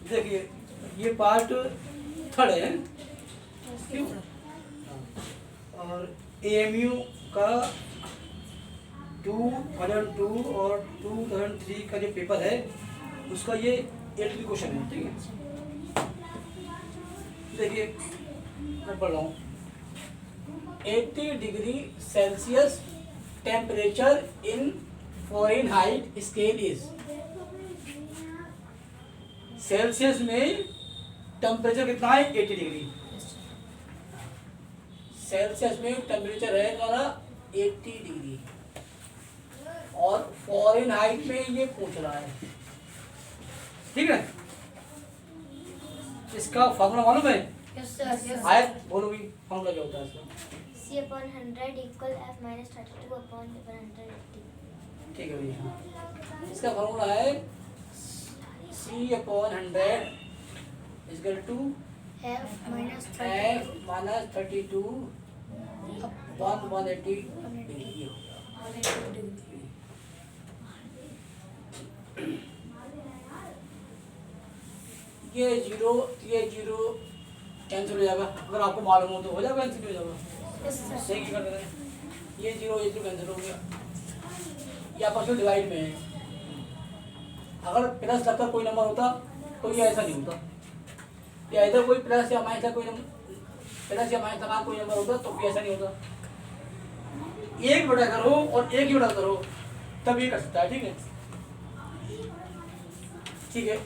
देखिए ये part third है क्यों, और एएमयू का 2002 और 2003 का जो पेपर है उसका ये 8th क्वेश्चन है, ठीक है। देखिए मैं पढ़ रहा हूँ। 80 degree Celsius temperature in Fahrenheit scale is, Celsius में टेम्परेचर कितना है 80 डिग्री, सेल्सियस में टेम्परेचर है हमारा 80 डिग्री, और फ़ारेनहाइट में ये पूछ रहा है, ठीक है। इसका फॉर्मूला मालूम है? आए बोलो भी, फॉर्मूला क्या होता है इसका? C/100 equal F - 32/180। ठीक है भैया, इसका फॉर्मूला है C/100 equal to F - F-32 180 degree हो गया। ये जीरो कैंसिल हो जाएगा, अगर आपको मालूम हो तो हो जाएगा, कैंसिल हो जाएगा। सही कर रहे हैं, ये जीरो कैंसिल हो गया, ये आपस में डिवाइड में है। अगर प्लस लगकर कोई नंबर होता तो ये ऐसा नहीं होता, या इधर कोई प्लस या माइनस कोई प्लस या माइनस लगा कोई नंबर होता तो भी ऐसा नहीं होता। एक बटा करो और एक ही बटा करो तब ये कर सकता है, ठीक है। ठीक है,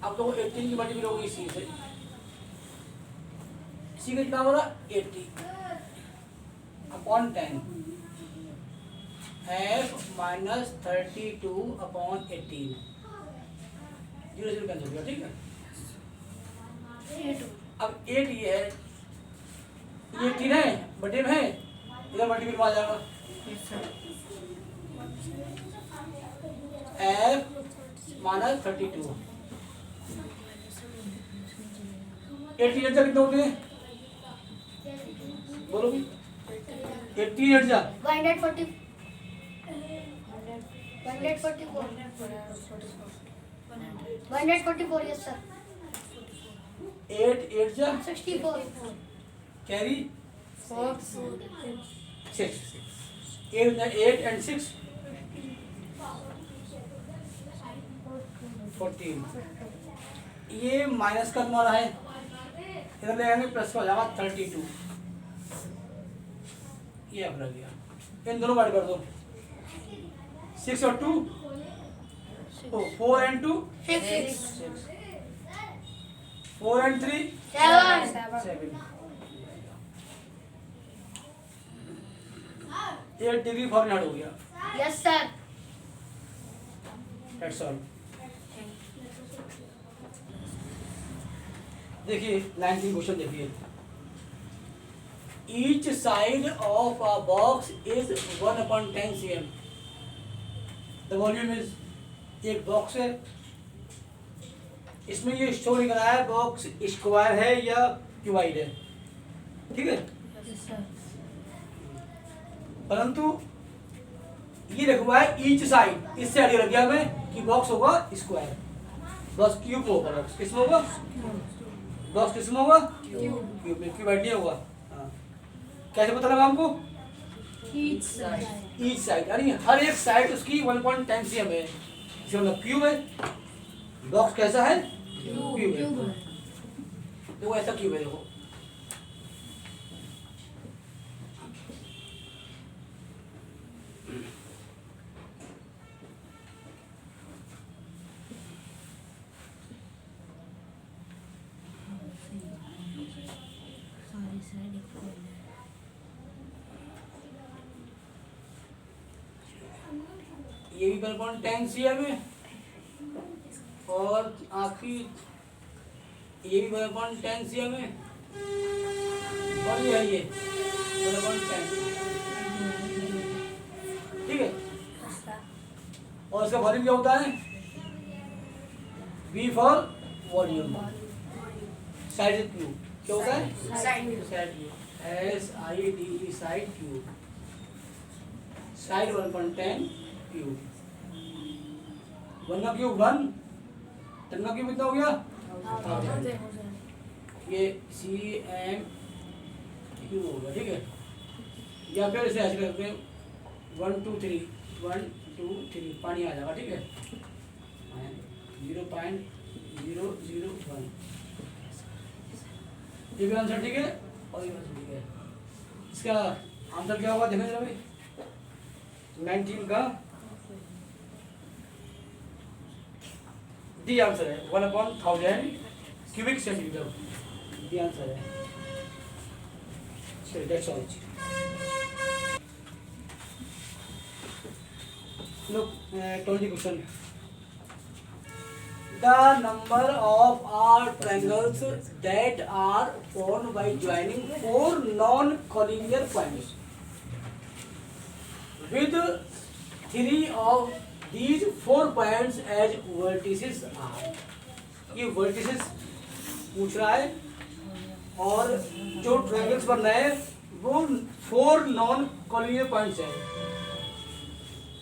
अब तो 18 की मल्टीपल होगी सी से, सी का कितना हो रहा 80 अपॉन 10 F - 32 अपॉन 18, 0 कैंसिल हो गया, ठीक है। अब 8 ये है, ये 18 है बटे में है, इधर मल्टीपल में आ जाएगा। F - 32 80 एट जा कितने होते हैं बोलो भी, 80 एट जा 144 144 यस सर। 8 एट जा 64 कैरी 6, 8 and 6 14, ये माइनस का तुम्हारा है, इधर ले आएंगे प्लस का हो जाएगा 32, ये अब रह गया, इन दोनों बार कर दो, 6 और 2 4 and 2 6 4 and 3 7, 8 डिग्री फ़ारेनहाइट हो गया, यस सर। That's all. देखिए 19 क्वेश्चन देखिए, each side of a box is 1/10 cm, the volume is, एक बॉक्स है, इसमें ये शो लिख रहा है बॉक्स स्क्वायर है या क्यूबाइड है, ठीक है। परंतु ये लिखा हुआ है ईच साइड, इससे आगे लग गया हमें कि बॉक्स होगा स्क्वायर, बॉक्स क्यूब होगा, बॉक्स किसमें होगा, बॉक्स किसमें होगा क्यूब में, क्यूबाइड नहीं होगा। हाँ, कैसे पता लगा हमको, ईच साइड यानी हर एक साइड उसकी 1/10 cm है, इसका मतलब क्यूब है, बॉक्स कैसा है क्यूब है, देखो ऐसा क्यूब है, देखो ये भी 1/10 cm है, और आखिरी ये भी 1/10 cm है, और ये है ये 1/10, ठीक है। और इसका वॉल्यूम क्या होता है, V for volume, side cube क्या होता है, side cube, SIDE side cube, side 1/10 cube, 1 का क्यूब 1, 10 का क्यूब कितना हो गया ये CM Q होगा, ठीक है। या फिर इसे ऐसे करते हैं 1 2 3 1 2 3 पानी आ जाएगा, ठीक है। 0.001 ये भी आंसर ठीक है और ये भी आंसर ठीक है। इसका आंसर क्या होगा देखो जरा भाई, 19 का डी आंसर है 1/1000 क्यूबिक सेंटीमीटर, डी आंसर है। चलिए that's all. Look, 20 question. The number of are triangles that are formed by joining 4 non-collinear points. With 3 of these 4 points as vertices are. ये vertices पूछ रहा है और जो triangles बन रहे हैं वो 4 non-collinear points हैं।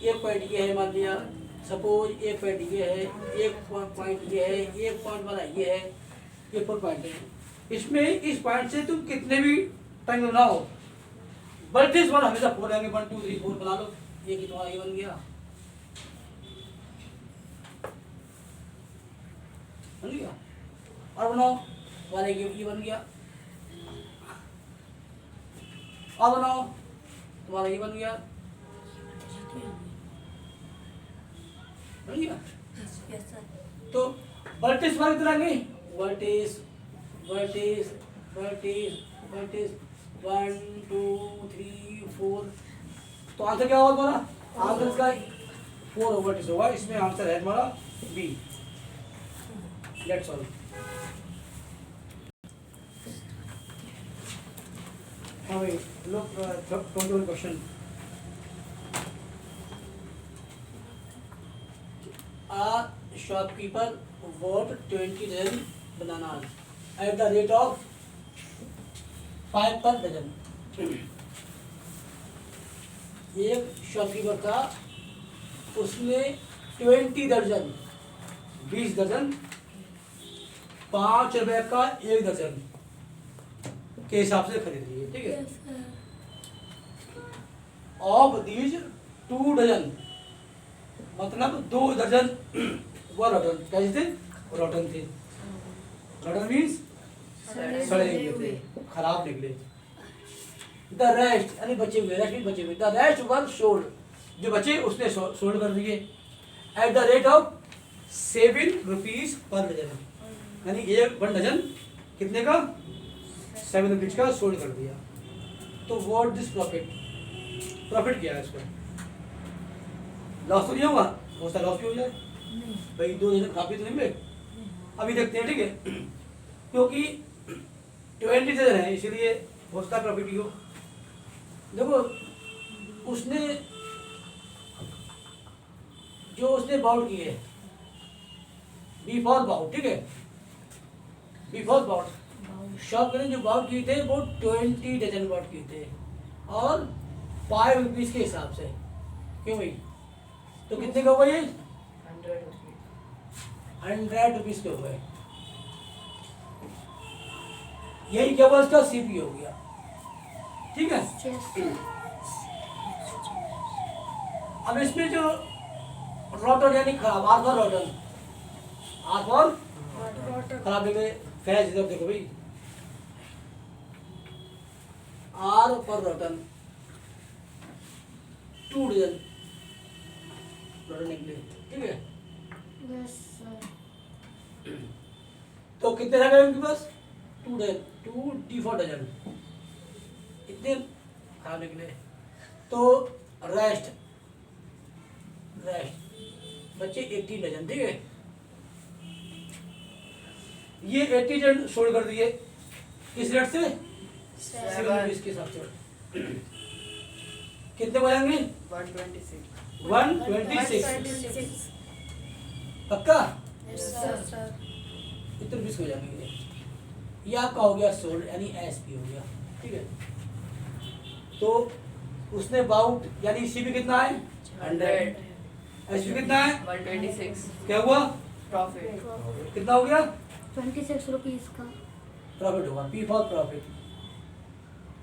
एक पॉइंट ये है, मान लिया सपोज एक पॉइंट ये है, एक पॉइंट ये है, एक पॉइंट वाला ये है, ये 4 पॉइंट है। इसमें इस पॉइंट से तुम कितने भी ट्रायंगल ना हो, वर्टिस वन हमेशा 4 आएंगे। 1 2 3 4 बना लो, ये कि तुम्हारा ये बन गया, बन गया। और बनाओ वाला ये बन गया, और बनाओ तुम्हारा ये बन गया, बन गया। तो वर्टिस वन कितना नहीं, वर्टिस वर्टिस वर्टिस वर्टिस 1 2 3 4। तो आंसर क्या होगा तुम्हारा, आंसर इसका 4 वर्टिस होगा। इसमें आंसर है तुम्हारा बी। Let's all. हाँ भाई लोग 21 question. A shopkeeper bought 20 dozen bananas at the rate of 5 per dozen. एक शॉपकीपर था, उसने 20 दर्जन 20 दर्जन 5 रुपए का 1 दर्जन के हिसाब से खरीद लिए, ठीक है। ऑफ दीज 2 डजन, मतलब 2 दर्जन वो रोटन कैसे थे, रोटन थे। रोटन मीन्स सड़े हुए थे, खराब निकले। द रेस्ट यानी बचे हुए, रेस्ट भी बचे हुए। द रेस्ट वर सोल्ड, जो बचे उसने सोल्ड कर दिए at the rate of 7 rupees per dozen, यानी 1 डजन कितने का, 7 रुपीज का सोल्ड कर दिया। तो व्हाट दिस प्रॉफिट, प्रॉफिट क्या है इसका, लॉस तो नहीं होगा, बहुत सारा लॉस भी हो जाए भाई, 2 डजन काफी तो नहीं मिले। अभी देखते हैं, ठीक है, क्योंकि 20 डजन है इसलिए बहुत सारा प्रॉफिट ही हो। देखो उसने जो उसने बाउट किए, बिफोर बाउट, ठीक है, बिफोर बाउट शॉप ने जो बाउट किए थे वो 20 डजन बाउट किए थे और 5 रुपीज के हिसाब से। क्यों भाई, तो कितने का हुआ ये, 100 रुपीज के हुए। यही क्या हुआ, इसका सीपी हो गया, ठीक है। अब इसमें जो रोटर यानी खराब, R for rotten, R for खराब निकले। फैज इधर देखो भाई, R for rotten 2 dozen rotten निकले, ठीक है। Yes, sir. तो कितने रह गए उनके पास, 2 डजन, 2 D4 डजन, इतने खराब निकले। तो रेस्ट बच्चे 80 डजन, ठीक है। ये 80 डजन सोल्ड कर दिए किस रेट से, 7 रुपीज के हिसाब से। कितने हो जाएंगे, 126 पक्का, Yes, sir. इतने रुपीज हो जाएंगे। ये आपका हो गया सोल्ड यानी एसपी हो गया, ठीक है। तो उसने बाउट यानी सीपी कितना है, 100, एसपी कितना है, 126 क्या हुआ, प्रॉफिट कितना हो गया, 26 रुपीज का। प्रॉफिट होगा, पी फॉर प्रॉफिट।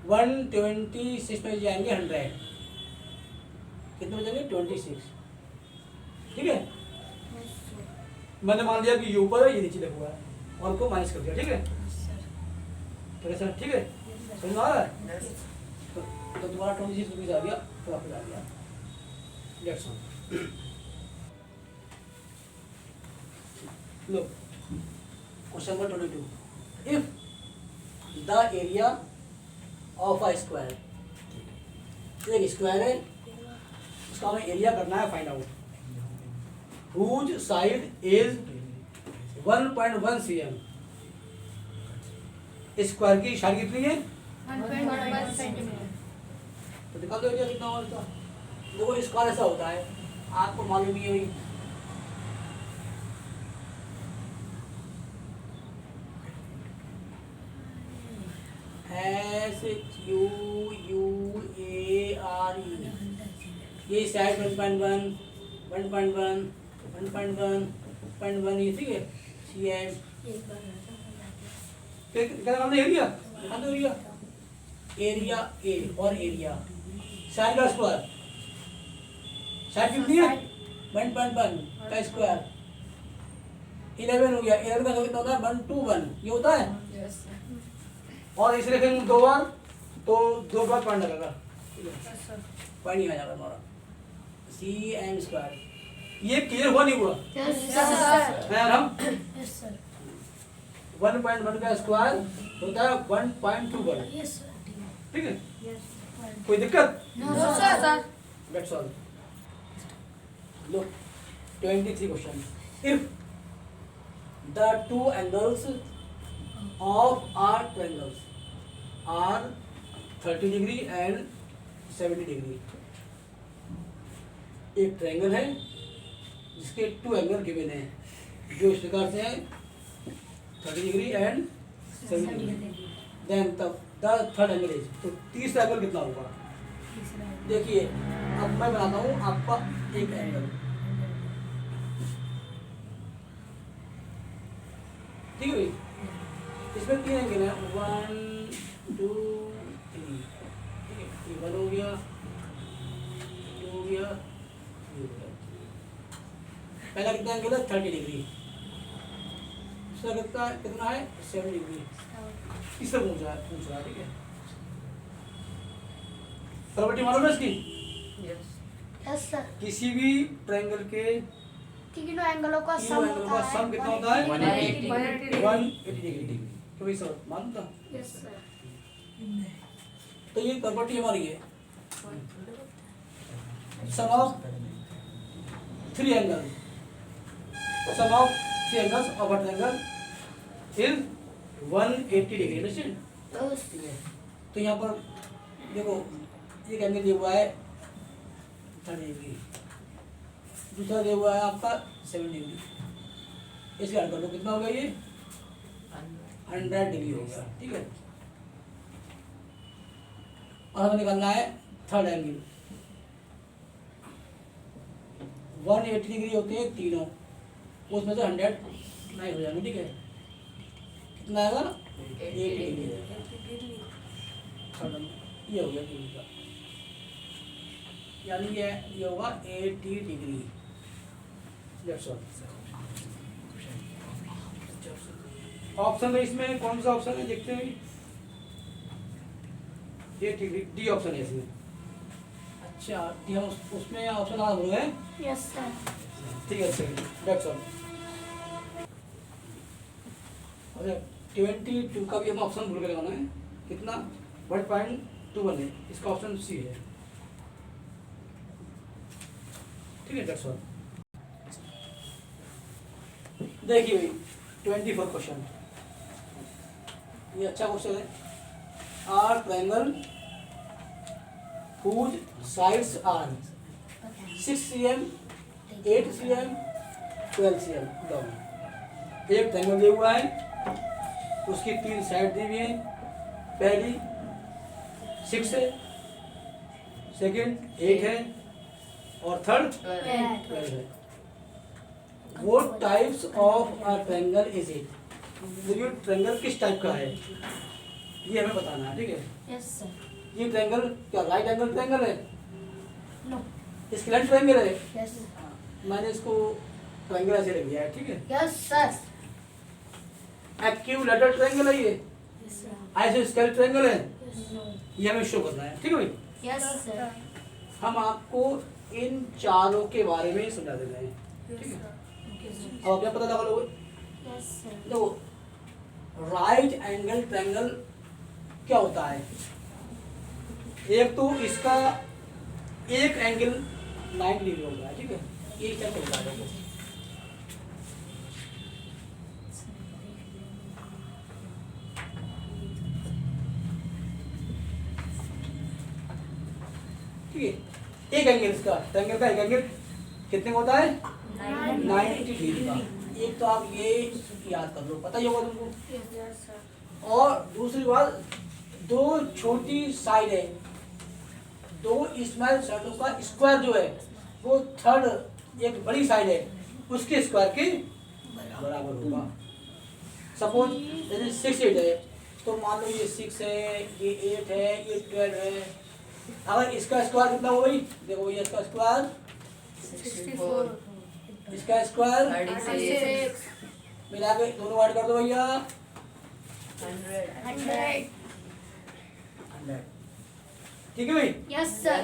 126 में जाएंगे 100, कितने में जाएंगे 26, ठीक है। मैंने मान लिया कि ये ऊपर है ये नीचे लिखा हुआ है और को माइनस कर दिया, ठीक है। तो सर ठीक है, समझ में आ रहा है। तो तुम्हारा 26 रुपीज आ गया, प्रॉफिट आ गया। That's all. Look, question number 22. If the area of a square, एक स्क्वायर है, उसका हमें एरिया करना है find out, whose side is 1.1 cm, square की साइड कितनी है 1.1 सेंटीमीटर। तो निकाल दो एरिया कितना होगा इसका। देखो स्क्वायर ऐसा होता है, आपको मालूम ही है, SQUARE, ये साइड 1.1 1.1 1.1 1.1 ये ठीक है। CM क्या नाम है एरिया, निकाल दो एरिया, एरिया ए और एरिया साइड का स्क्वायर, साइड कितनी है 1.1 का स्क्वायर, 11 हो गया, 11 का कितना होता है 121, ये होता है। और इसे लिखेंगे 2 बार तो 2 बार पॉइंट लगेगा, पॉइंट ही आ जाएगा हमारा CM स्क्वायर। ये क्लियर हुआ नहीं हुआ है यार। हम 1.1 का स्क्वायर होता है 1.21, ठीक है। कोई दिक्कत? That's all. Look, 23 question. If the two angles of our triangles are 30 degree and 70 degree, एक ट्रायंगल है जिसके 2 एंगल गिवन है जो इस प्रकार से है 30 degree and 70 degree, then the third angle is, तो तीसरा एंगल कितना होगा। देखिए अब मैं बनाता हूँ आपका एक एंगल, ठीक है। इसमें 3 एंगल है 1 2 3, ठीक है। ये 1 हो गया, 2 हो गया, 3 हो गया। पहला कितना एंगल है 30 डिग्री, दूसरा कितना है 70 डिग्री, तीसरा पूछ रहा है, ठीक है। प्रॉपर्टी मालूम है इसकी? Yes sir. किसी भी ट्रायंगल के तीनों एंगलों का तीनों एंगलों का सम कितना होता है 180 डिग्री। तो भाई सर मानता, यस सर। तो ये प्रॉपर्टी हमारी है, sum of 3 angle, sum of 3 angles of a triangle is 180 degree, understand. ठीक है, तो यहाँ पर देखो एक एंगल दिया हुआ है 30 डिग्री, दूसरा दिया हुआ है आपका 70 डिग्री, इसका ऐड कर लो कितना हो गया ये 100 डिग्री हो गया, ठीक है। और हमें निकालना है थर्ड एंगल, 180 डिग्री होते हैं तीनों, उसमें से 100 नहीं हो जाएंगे, ठीक है। कितना आएगा 80 डिग्री, ये हो गया डिग्री का, यानी ये होगा 80 डिग्री। ऑप्शन है इसमें, कौन सा ऑप्शन है देखते हैं। ये डी ऑप्शन है इसमें। अच्छा डी, हम उसमें ऑप्शन आ रहे हैं। Yes sir. ठीक है सर, दैट्स ऑल। अच्छा 22 का भी हम ऑप्शन भूल के लगाना है, कितना 1.21 है, इसका ऑप्शन सी है, ठीक है। That's all. देखिए भाई 24 क्वेश्चन, ये अच्छा क्वेश्चन है। Are triangle whose sides are 6 cm, 8 cm, 12 cm down. एक ट्रायंगल दिया हुआ है, उसकी 3 साइड दी हुई है, पहली 6 है, सेकंड 8 है और थर्ड 12 है। What types of a triangle is it? तो ये ट्रायंगल किस टाइप का है ये हमें बताना है, ठीक है। Yes sir. ये ट्रायंगल क्या राइट एंगल ट्रायंगल है? नो। स्क्लेंट ट्रायंगल है? यस। मैंने इसको ट्रायंगल ऐसे लिख दिया है, ठीक है। Yes sir. एक्यूलेटरल ट्रायंगल है ये? Yes sir. आइसोस्केलेटल ट्रायंगल है? नो। ये हमें शो करना है, ठीक है भाई। Yes sir. हम आपको इन चारों के बारे में समझा दे रहे हैं, ठीक है। अब क्या पता लगा लोगे? Yes sir. देखो राइट एंगल ट्रायंगल क्या होता है? एक तो इसका एक एंगल 90 डिग्री होता है, ठीक है। एक क्या होता है देखो, ठीक है। एक एंगल इसका ट्रायंगल का एक एंगल कितने का होता है? 90 डिग्री का। एक तो आप ये याद कर लो, पता ही होगा तुमको। Yes sir. और दूसरी बात, दो छोटी साइड है, दो स्मॉल साइडों का स्क्वायर जो है वो थर्ड एक बड़ी साइड है उसके स्क्वायर के बराबर होगा। सपोज यदि 6 8 है तो मान लो ये 6 है, ये 8 है, ये 12 है। अगर इसका स्क्वायर कितना हुआ भाई? देखो ये इसका स्क्वायर, 64। इसका स्क्वायर 36। मिला के दोनों ऐड कर दो भैया, 100। 100, ठीक है भाई। Yes sir.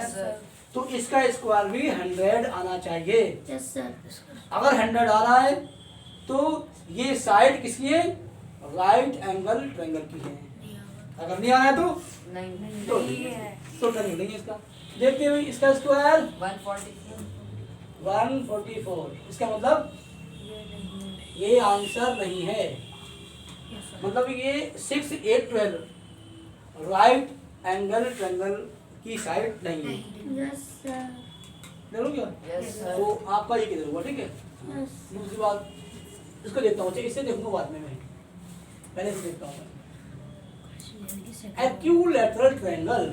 तो इसका स्क्वायर भी 100 आना चाहिए। Yes sir. अगर 100 आ रहा है तो ये साइड किसकी है? राइट एंगल ट्रायंगल की है। अगर नहीं आया तो तो ट्रायंगल नहीं है इसका। देखते हैं भाई इसका स्क्वायर 144। इसका मतलब ये आंसर नहीं है, मतलब ये 6 8 12 राइट एंगल ट्रायंगल की साइड नहीं है। Yes sir. देखो क्या तो आपका ये किधर हुआ, ठीक है। यस। दूसरी बात इसको देखता हूँ, इससे देखूंगा बाद में, मैं पहले से देखता हूँ। एक्यूलेटरल ट्रायंगल,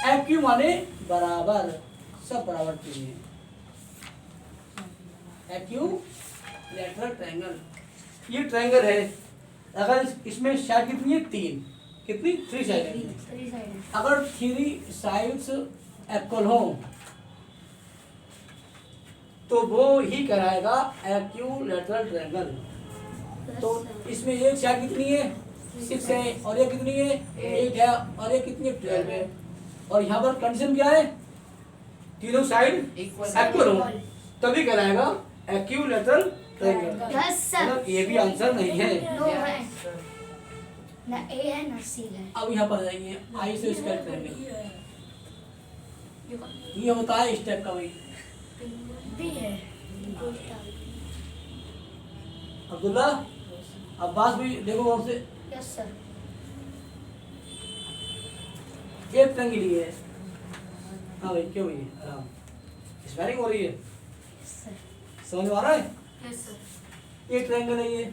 एक्यू माने बराबर, सब बराबर चीजें हैं। एक्यूलेटरल ट्रायंगल ये ट्रायंगल है। अगर इसमें साइड कितनी है? 3। कितनी? 3 साइड है। 3 साइड। अगर 3 साइड्स इक्वल हो तो वो ही कराएगा एक्यूलेटरल ट्रायंगल। तो इसमें एक साइड कितनी है? 6 है, और ये कितनी है? 8 है, और ये कितनी है? 12 है। और यहाँ पर कंडीशन क्या है? तीनों साइड इक्वल हो तभी कराएगा एक्यूलेटरल ट्रायंगल। Yes sir. मतलब ये भी आंसर नहीं है। नो है। ना ए है ना सी है। अब यहाँ पर जाइए, आई से स्क्वायर ट्रायंगल ये होता है इस टाइप का भाई। बी है। अब्दुल्ला अब्बास भी देखो वहां से यस सर। एक ट्रायंगल ही है। हाँ भाई क्यों भाई आराम स्पेलिंग हो रही है, यस सर। समझ में आ रहा है? Yes sir. एक ट्रायंगल है ये।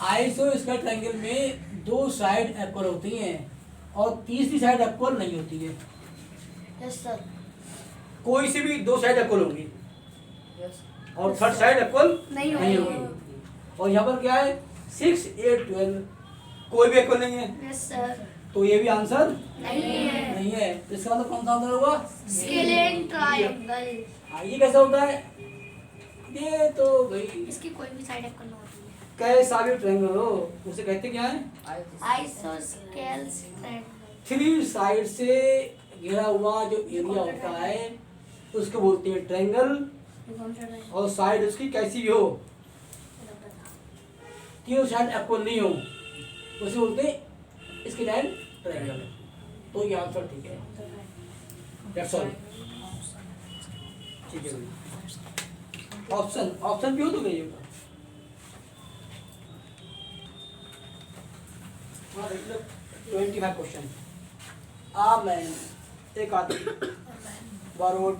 आइसो स्क्वायर ट्रायंगल में 2 साइड इक्वल होती हैं और तीसरी साइड इक्वल नहीं होती है। Yes sir. कोई सी भी 2 साइड इक्वल होंगी और Yes, third sir. Side equal नहीं नहीं होगी। होगी। और यहाँ पर क्या है? 6 8 12 कोई भी इक्वल नहीं है, यस सर। तो ये भी आंसर नहीं है। नहीं है। तो इसका मतलब कौन सा आंसर होगा? Scalene triangle. हाँ, ये कैसा होता है? ये तो भाई इसकी कोई भी साइड इक्वल होती है। कैसा भी ट्रायंगल हो उसे कहते क्या है? Isosceles triangle. 3 साइड से घिरा हुआ जो एरिया होता है उसको बोलते हैं ट्रायंगल। और साइड उसकी कैसी भी हो, तीनों साइड इक्वल नहीं हो उसे बोलते हैं इसकी लाइन ट्रायंगल। तो ये आंसर ठीक है। That's all. ठीक है भाई। ऑप्शन भी हो तो गई होगा। 25 क्वेश्चन। आ मैन एक आदमी बारोड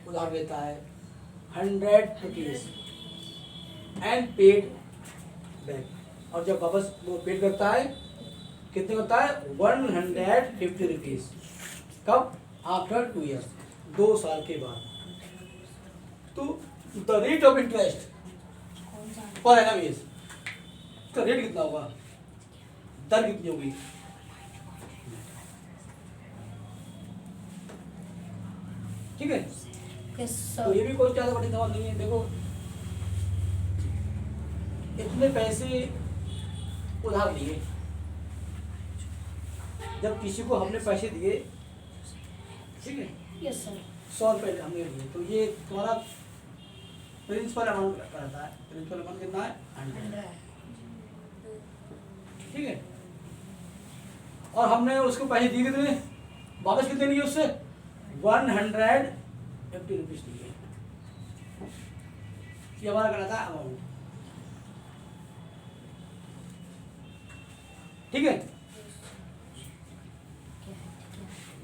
उधार लेता है 100 रुपीज एंड पेड बैक, और जब वापस वो पेड करता है कितने होता है? 150 रुपीज। कब? आफ्टर 2 ईयर्स, 2 साल के बाद। तो the rate of interest per annum is, इसका रेट कितना होगा, दर कितनी होगी। ठीक है, यस तो सर। ये भी कोई ज्यादा बड़ी सवाल नहीं है। देखो इतने पैसे उधार लिए, जब किसी को हमने पैसे दिए, ठीक है, यस सर। 100 रुपये हमने दिए, तो ये तुम्हारा प्रिंसिपल अमाउंट रहता है। प्रिंसिपल अमाउंट कितना है, 100। ठीक है, और हमने उसको पैसे दिए कितने, वापस कितने लिए उससे, 150 रुपीज लिए। ये हमारा कहलाता है अमाउंट। ठीक है,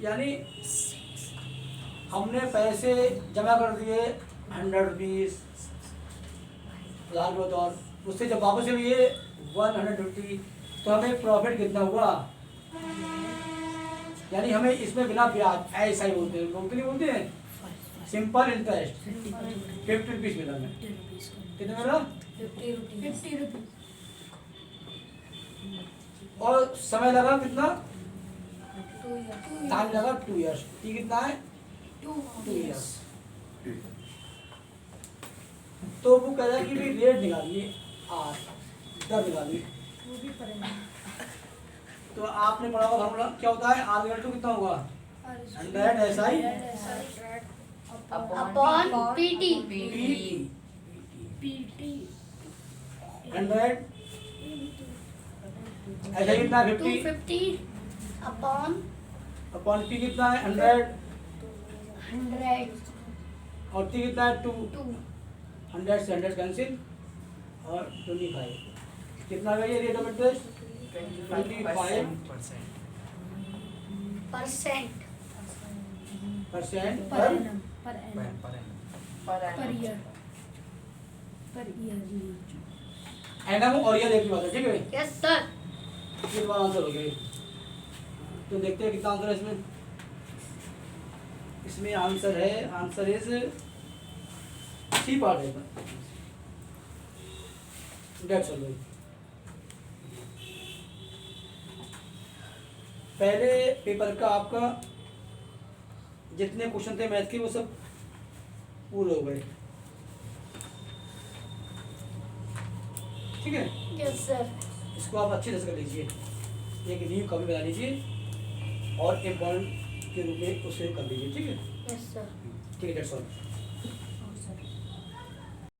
यानी हमने पैसे जमा कर दिए 100 रुपीज उधार के तौर, उससे जब वापस लिए 150, तो हमें प्रॉफिट कितना हुआ, यानी हमें इसमें बिना ब्याज, ऐसा ही बोलते हैं, बोलते नहीं बोलते हैं, सिंपल इंटरेस्ट 50 रुपीज मिला हमें। कितना मिला, 50 रुपीज। और समय लगा कितना, 2 years। टाइम लगा 2 इयर्स। ये कितना है, 2 2 इयर्स। तो वो कह रहा है कि भी रेट निकालिए, आर दर निकालिए। तो आपने पढ़ा होगा फॉर्मूला क्या होता है, आर इक्वल टू कितना होगा, 100 SI अपॉन पीटी। PT 100 ऐसा कितना है 50 250 अपॉन अपॉन P कितना है 100 100 और T कितना है 2। 2 100 से 100 कैंसिल और 25 कितना है ये rate of interest, 25% percent per annum और ईयर एक ही बात है। ठीक है, यस सर। ये तुम्हारा आंसर हो गया। तो देखते हैं कितना आंसर है इसमें। इसमें आंसर है, आंसर इज 3 पार्ट है इसमें। That's all. पहले पेपर का आपका जितने क्वेश्चन थे मैथ के वो सब पूरे हो गए। ठीक है, यस सर। इसको आप अच्छे से कर लीजिए, एक न्यू कॉपी बना लीजिए और एक पॉइंट के रूप में उसे कर लीजिए। ठीक है, यस सर। ठीक है, डेट्स ऑल।